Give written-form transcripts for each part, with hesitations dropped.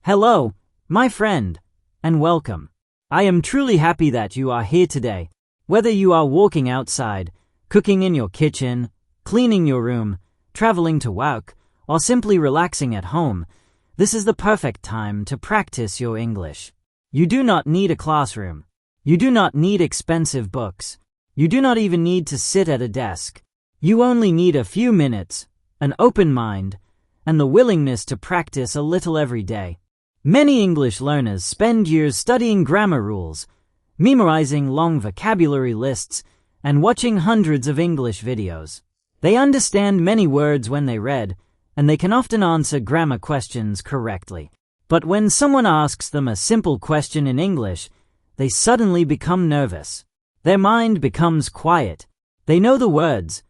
Hello, my friend, and welcome. I am truly happy that you are here today. Whether you are walking outside, cooking in your kitchen, cleaning your room, traveling to work, or simply relaxing at home, this is the perfect time to practice your English. You do not need a classroom. You do not need expensive books. You do not even need to sit at a desk. You only need a few minutes, an open mind, and the willingness to practice a little every day. Many English learners spend years studying grammar rules, memorizing long vocabulary lists, and watching hundreds of English videos. They understand many words when they read, and they can often answer grammar questions correctly. But when someone asks them a simple question in English, they suddenly become nervous. Their mind becomes quiet. They know the words,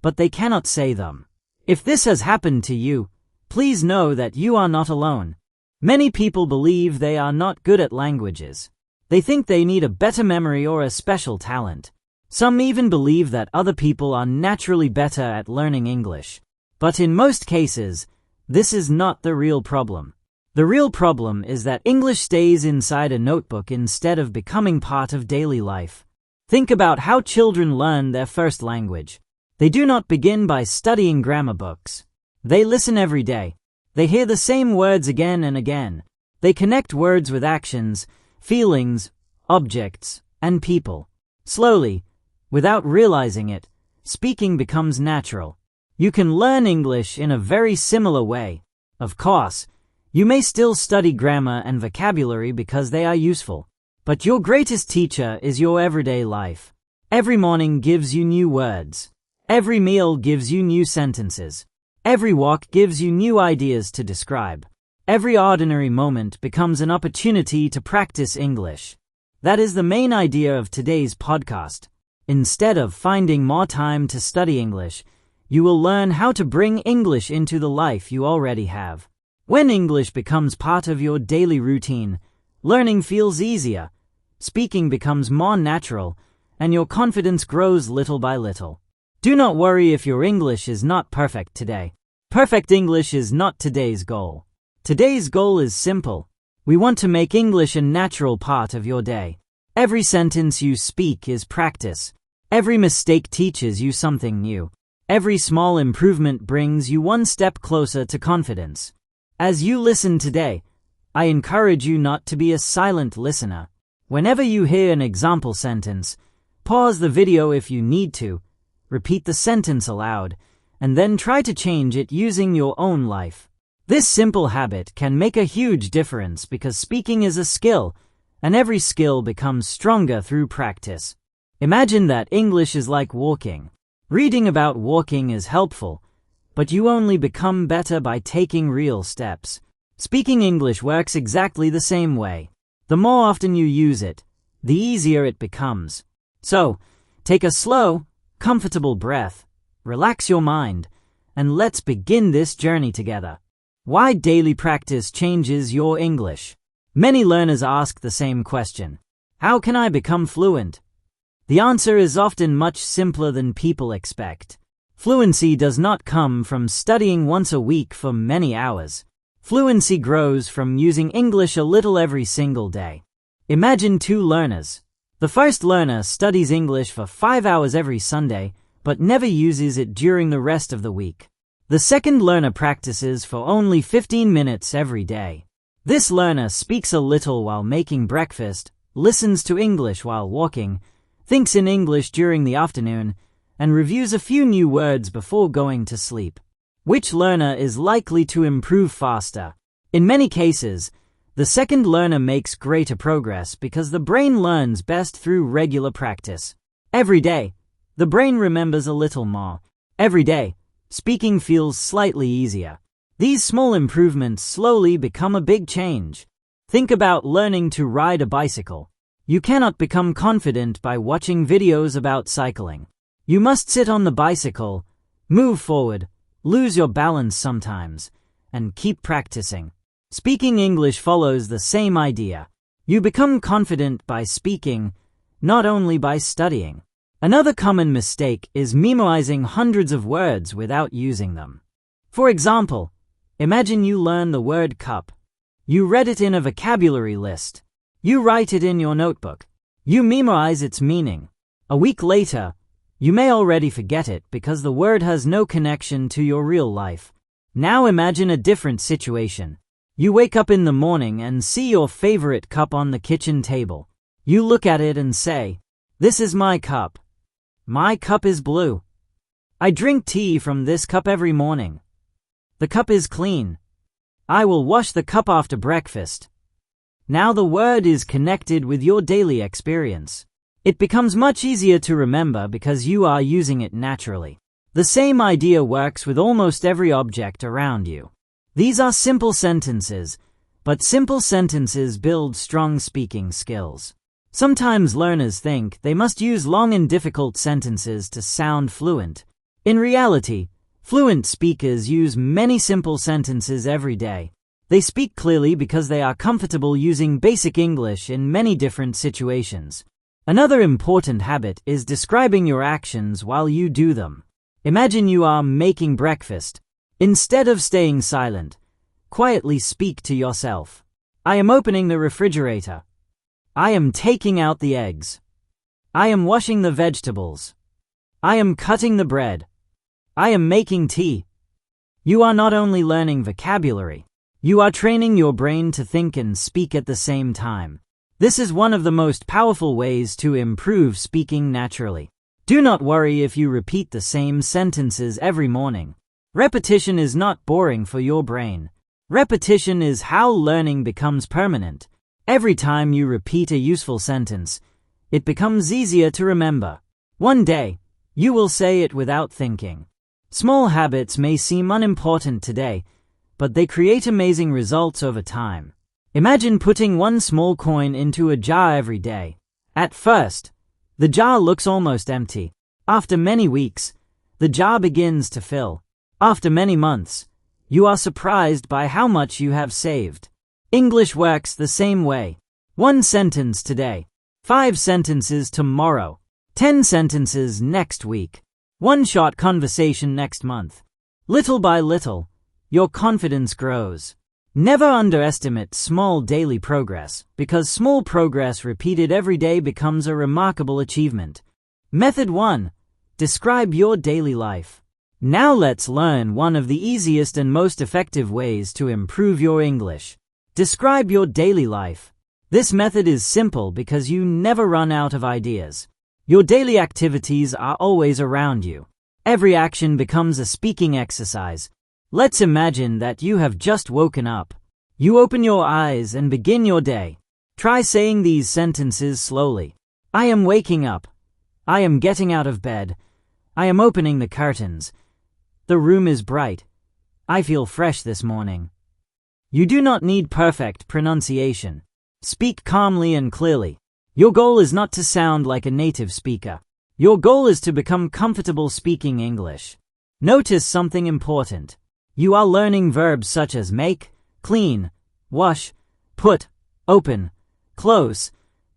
but they cannot say them. If this has happened to you, please know that you are not alone. Many people believe they are not good at languages. They think they need a better memory or a special talent. Some even believe that other people are naturally better at learning English. But in most cases, this is not the real problem. The real problem is that English stays inside a notebook instead of becoming part of daily life. Think about how children learn their first language. They do not begin by studying grammar books. They listen every day. They hear the same words again and again. They connect words with actions, feelings, objects, and people. Slowly, without realizing it, speaking becomes natural. You can learn English in a very similar way. Of course, you may still study grammar and vocabulary because they are useful. But your greatest teacher is your everyday life. Every morning gives you new words. Every meal gives you new sentences. Every walk gives you new ideas to describe. Every ordinary moment becomes an opportunity to practice English. That is the main idea of today's podcast. Instead of finding more time to study English, you will learn how to bring English into the life you already have. When English becomes part of your daily routine, learning feels easier, speaking becomes more natural, and your confidence grows little by little. Do not worry if your English is not perfect today. Perfect English is not today's goal. Today's goal is simple. We want to make English a natural part of your day. Every sentence you speak is practice. Every mistake teaches you something new. Every small improvement brings you one step closer to confidence. As you listen today, I encourage you not to be a silent listener. Whenever you hear an example sentence, pause the video if you need to. Repeat the sentence aloud, and then try to change it using your own life. This simple habit can make a huge difference because speaking is a skill, and every skill becomes stronger through practice. Imagine that English is like walking. Reading about walking is helpful, but you only become better by taking real steps. Speaking English works exactly the same way. The more often you use it, the easier it becomes. So, take a slow, comfortable breath, relax your mind, and let's begin this journey together. Why daily practice changes your English? Many learners ask the same question. How can I become fluent? The answer is often much simpler than people expect. Fluency does not come from studying once a week for many hours. Fluency grows from using English a little every single day. Imagine two learners. The first learner studies English for 5 hours every Sunday, but never uses it during the rest of the week. The second learner practices for only 15 minutes every day. This learner speaks a little while making breakfast, listens to English while walking, thinks in English during the afternoon, and reviews a few new words before going to sleep. Which learner is likely to improve faster? In many cases, the second learner makes greater progress because the brain learns best through regular practice. Every day, the brain remembers a little more. Every day, speaking feels slightly easier. These small improvements slowly become a big change. Think about learning to ride a bicycle. You cannot become confident by watching videos about cycling. You must sit on the bicycle, move forward, lose your balance sometimes, and keep practicing. Speaking English follows the same idea. You become confident by speaking, not only by studying. Another common mistake is memorizing hundreds of words without using them. For example, imagine you learn the word cup. You read it in a vocabulary list. You write it in your notebook. You memorize its meaning. A week later, you may already forget it because the word has no connection to your real life. Now imagine a different situation. You wake up in the morning and see your favorite cup on the kitchen table. You look at it and say, "This is my cup. My cup is blue. I drink tea from this cup every morning. The cup is clean. I will wash the cup after breakfast." Now the word is connected with your daily experience. It becomes much easier to remember because you are using it naturally. The same idea works with almost every object around you. These are simple sentences, but simple sentences build strong speaking skills. Sometimes learners think they must use long and difficult sentences to sound fluent. In reality, fluent speakers use many simple sentences every day. They speak clearly because they are comfortable using basic English in many different situations. Another important habit is describing your actions while you do them. Imagine you are making breakfast. Instead of staying silent, quietly speak to yourself. I am opening the refrigerator. I am taking out the eggs. I am washing the vegetables. I am cutting the bread. I am making tea. You are not only learning vocabulary, you are training your brain to think and speak at the same time. This is one of the most powerful ways to improve speaking naturally. Do not worry if you repeat the same sentences every morning. Repetition is not boring for your brain. Repetition is how learning becomes permanent. Every time you repeat a useful sentence, it becomes easier to remember. One day, you will say it without thinking. Small habits may seem unimportant today, but they create amazing results over time. Imagine putting one small coin into a jar every day. At first, the jar looks almost empty. After many weeks, the jar begins to fill. After many months, you are surprised by how much you have saved. English works the same way. 1 sentence today, 5 sentences tomorrow, 10 sentences next week, 1 short conversation next month. Little by little, your confidence grows. Never underestimate small daily progress, because small progress repeated every day becomes a remarkable achievement. Method 1. Describe your daily life. Now let's learn one of the easiest and most effective ways to improve your English. Describe your daily life. This method is simple because you never run out of ideas. Your daily activities are always around you. Every action becomes a speaking exercise. Let's imagine that you have just woken up. You open your eyes and begin your day. Try saying these sentences slowly. I am waking up. I am getting out of bed. I am opening the curtains. The room is bright. I feel fresh this morning. You do not need perfect pronunciation. Speak calmly and clearly. Your goal is not to sound like a native speaker. Your goal is to become comfortable speaking English. Notice something important. You are learning verbs such as make, clean, wash, put, open, close,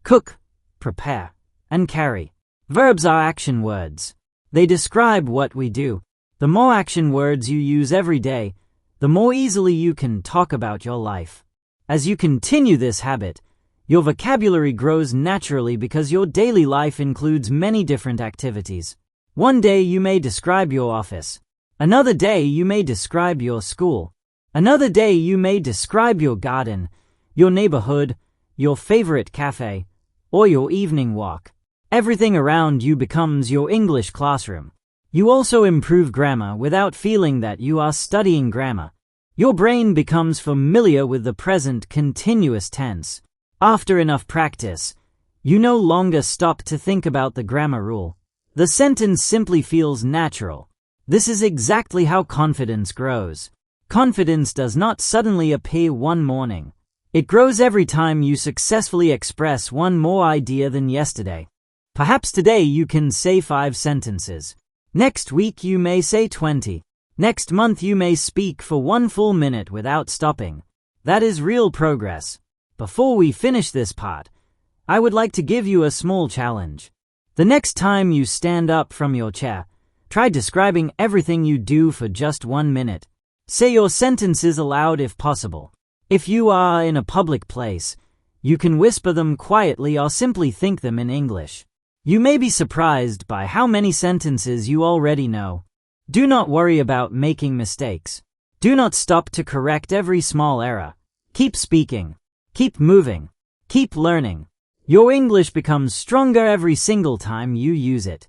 cook, prepare, and carry. Verbs are action words. They describe what we do. The more action words you use every day, the more easily you can talk about your life. As you continue this habit, your vocabulary grows naturally because your daily life includes many different activities. One day you may describe your office. Another day you may describe your school. Another day you may describe your garden, your neighborhood, your favorite cafe, or your evening walk. Everything around you becomes your English classroom. You also improve grammar without feeling that you are studying grammar. Your brain becomes familiar with the present continuous tense. After enough practice, you no longer stop to think about the grammar rule. The sentence simply feels natural. This is exactly how confidence grows. Confidence does not suddenly appear one morning. It grows every time you successfully express one more idea than yesterday. Perhaps today you can say 5 sentences. Next week you may say 20. Next month you may speak for 1 full minute without stopping. That is real progress. Before we finish this part, I would like to give you a small challenge. The next time you stand up from your chair, try describing everything you do for just 1 minute. Say your sentences aloud if possible. If you are in a public place, you can whisper them quietly or simply think them in English. You may be surprised by how many sentences you already know. Do not worry about making mistakes. Do not stop to correct every small error. Keep speaking. Keep moving. Keep learning. Your English becomes stronger every single time you use it.